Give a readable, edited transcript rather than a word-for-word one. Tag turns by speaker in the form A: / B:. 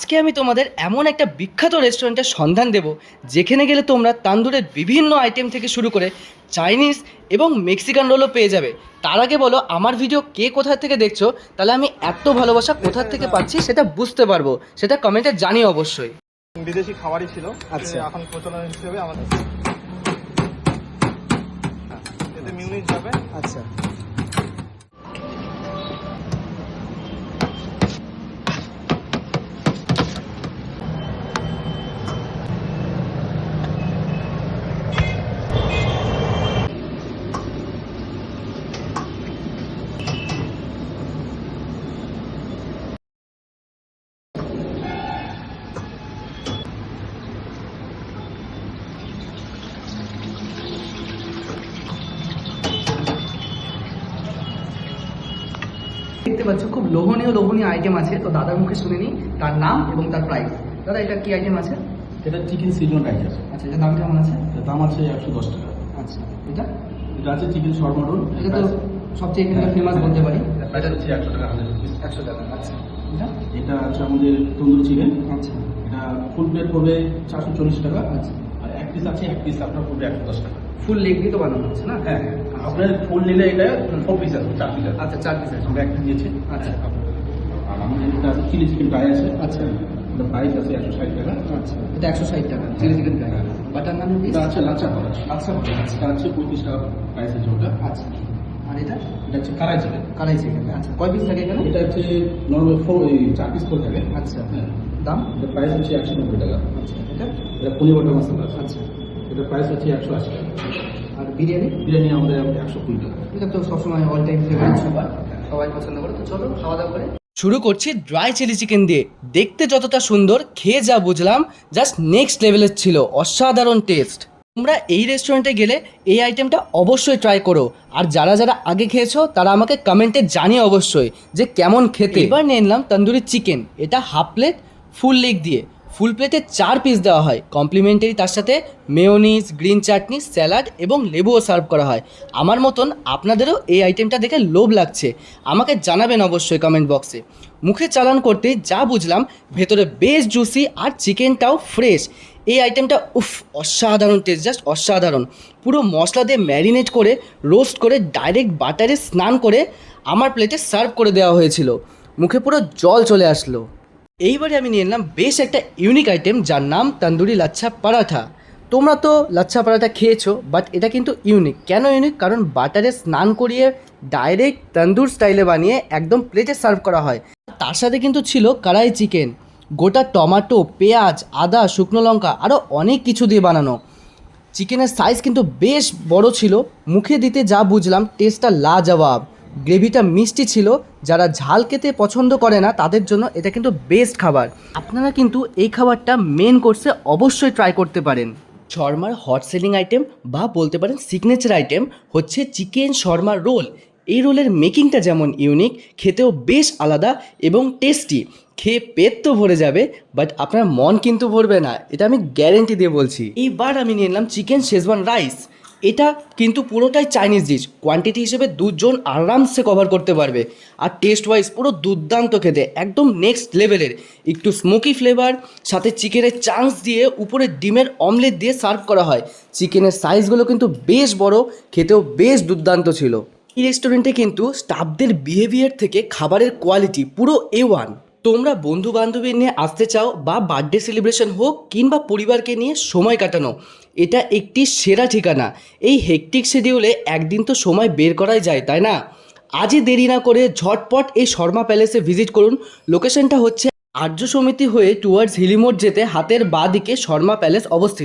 A: আজকে আমি তোমাদের এমন একটা বিখ্যাত রেস্টুরেন্টের সন্ধান দেব যেখানে গেলে তোমরা তান্দুরের বিভিন্ন আইটেম থেকে শুরু করে চাইনিজ এবং মেক্সিকান রোলও পেয়ে যাবে। তার আগে বলো আমার ভিডিও কে কোথা থেকে দেখছো, তাহলে আমি এত ভালোবাসা কোথা থেকে পাচ্ছি সেটা বুঝতে পারবো, সেটা কমেন্টে জানিও অবশ্যই।
B: বিদেশি খাবারই ছিল।
A: আচ্ছা।
B: এখন প্রচলন হিসেবে আমাদের এতে মিউনিস যাবে।
A: আচ্ছা, দেখতে পাচ্ছ খুব লোভনীয় আইটেম আছে। তো দাদার মুখে শুনে নিই তার নাম এবং তার প্রাইস। দাদা এটা কি আইটেম আছে?
C: এটা চিকেন সিজন রাইস আছে।
A: আচ্ছা, এটার দাম কেমন আছে?
C: এটার দাম আছে 110 টাকা।
A: আচ্ছা, এটা
C: এটা আছে চিকেন শর্মা রোল।
A: এটা তো সবচেয়ে এখানে ফেমাস বলতে পারি।
C: এটা হচ্ছে 100 টাকা 100 রুপিস।
A: 100 টাকা। আচ্ছা, এটা
C: এটা আছে আমাদের তন্দুরি চিকেন।
A: আচ্ছা
C: এটা ফুল প্লেট পড়বে 440 টাকা।
A: আচ্ছা,
C: আর এক পিস আছে, এক পিস আপনার পড়বে 110 টাকা।
A: ফুল লেগ দিয়ে তো বানানো হচ্ছে না?
C: হ্যাঁ, আপনার ফুল নিলে এটা 4 পিস আছে, 4 পিস আছে।
A: আচ্ছা, 4 পিস আছে।
C: আমরা একটা দিয়েছি।
A: আচ্ছা
C: আর আমাদের এটা আছে চিলি চিকেন ফ্রাই আছে।
A: আচ্ছা
C: এটা প্রাইস আছে 160 টাকা।
A: আচ্ছা, এটা 160 টাকা চিলি চিকেন ফ্রাই। বাটার নান পিস
C: এটা আছে লাচ্ছা পরাস।
A: আচ্ছা
C: এটা আছে 35 টাকা প্রাইস আছে ওটা।
A: আচ্ছা, আর এটা
C: এটা হচ্ছে কারাই চিকেন।
A: কালাই চিকেন। আচ্ছা, কয় পিস থাকে এখানে?
C: এটা হচ্ছে নর্মাল 4 পিস করে থাকে।
A: আচ্ছা,
C: হ্যাঁ,
A: দাম?
C: এটা প্রাইস হচ্ছে 190 টাকা।
A: আচ্ছা, এটা
C: এটা পনির বাটার মশলা আছে।
A: আচ্ছা,
C: এটা প্রাইস হচ্ছে 180 টাকা।
A: আর বিরিয়ানি?
C: বিরিয়ানি আমাদের 120 টাকা।
A: এটা তো সবসময় অল টাইম ফেভারিট সুপার, সবাই পছন্দ করে। তো চলো খাওয়া দাওয়া করে শুরু করছি ড্রাই চিলি চিকেন দিয়ে। দেখতে যতটা সুন্দর, খেয়ে যা বুঝলাম জাস্ট নেক্সট লেভেলের ছিল, অসাধারণ টেস্ট। তোমরা এই রেস্টুরেন্টে গেলে এই আইটেমটা অবশ্যই ট্রাই করো। আর যারা যারা আগে খেয়েছো তারা আমাকে কমেন্টে জানিয়ে অবশ্যই যে কেমন খেতে। এবার নিয়ে নিলাম তন্দুরি চিকেন। এটা হাফ প্লেট ফুল লেগ দিয়ে। ফুল প্লেটে 4 পিস দেওয়া হয়, কমপ্লিমেন্টারি তার সাথে মেয়োনিজ, গ্রিন চাটনি, স্যালাড এবং লেবুও সার্ভ করা হয়। আমার মতন আপনাদেরও এই আইটেমটা দেখে লোভ লাগছে আমাকে জানাবেন অবশ্যই কমেন্ট বক্সে। মুখে চালান করতে যা বুঝলাম, ভেতরে বেশ জুসি আর চিকেনটাও ফ্রেশ। এই আইটেমটা অসাধারণ টেস্ট, জাস্ট অসাধারণ। পুরো মশলা দিয়ে ম্যারিনেট করে রোস্ট করে ডাইরেক্ট বাটারে স্নান করে আমার প্লেটে সার্ভ করে দেওয়া হয়েছিল। মুখে পুরো জল চলে আসলো। এইবারে আমি নিয়ে নিলাম বেশ একটা ইউনিক আইটেম যার নাম তন্দুরি লাচ্ছা পরাঠা। তোমরা তো লাচ্ছা পরাঠা খেয়েছো, বাট এটা কিন্তু ইউনিক। কেন ইউনিক? কারণ বাটারে স্নান করিয়ে ডাইরেক্ট তন্দুর স্টাইলে বানিয়ে একদম প্লেটে সার্ভ করা হয়। তার সাথে কিন্তু ছিল কড়াই চিকেন, গোটা টমেটো, পেঁয়াজ, আদা, শুকনো লঙ্কা, আরও অনেক কিছু দিয়ে বানানো। চিকেনের সাইজ কিন্তু বেশ বড় ছিল। মুখে দিতে যা বুঝলাম টেস্টটা লাজবাব। গ্রেভিটা মিষ্টি ছিল। যারা ঝাল খেতে পছন্দ করে না তাদের জন্য এটা কিন্তু বেস্ট খাবার। আপনারা কিন্তু এই খাবারটা মেন কোর্সে অবশ্যই ট্রাই করতে পারেন। শর্মার হট সেলিং আইটেম বা বলতে পারেন সিগনেচার আইটেম হচ্ছে চিকেন শর্মা রোল। এই রোলের মেকিংটা যেমন ইউনিক, খেতেও বেশ আলাদা এবং টেস্টি। খেয়ে পেট তো ভরে যাবে, বাট আপনার মন কিন্তু ভরবে না, এটা আমি গ্যারেন্টি দিয়ে বলছি। এইবার আমি নিয়ে নিলাম চিকেন শেজওয়ান রাইস। এটা কিন্তু পুরোটাই চাইনিজ ডিশ। কোয়ান্টিটি হিসেবে 2 জন আরামসে কভার করতে পারবে। আর টেস্ট ওয়াইজ পুরো দুর্দান্ত খেতে, একদম নেক্সট লেভেলের। একটু স্মোকি ফ্লেভার, সাথে চিকেনের চাংস দিয়ে উপরে ডিমের অমলেট দিয়ে সার্ভ করা হয়। চিকেনের সাইজগুলো কিন্তু বেশ বড়, খেতেও বেশ দুর্দান্ত ছিল। এই রেস্টুরেন্টে কিন্তু স্টাফদের বিহেভিয়ার থেকে খাবারের কোয়ালিটি পুরো A1। তোমরা বন্ধু বান্ধবী নিয়ে আসতে চাও বা বার্থডে সেলিব্রেশন হোক কিংবা পরিবারকে নিয়ে সময় কাটানো, এটা একটি সেরা ঠিকানা। এই হেকটিক শিডিউলে একদিন তো সময় বের করাই যায়, তাই না? আজই দেরি না করে ঝটপট এই শর্মা প্যালেসে ভিজিট করুন। লোকেশনটা হচ্ছে আর্য সমিতি হয়ে টুয়ার্ডস হিলিমোড় যেতে হাতের বাঁ দিকে শর্মা প্যালেস অবস্থিত।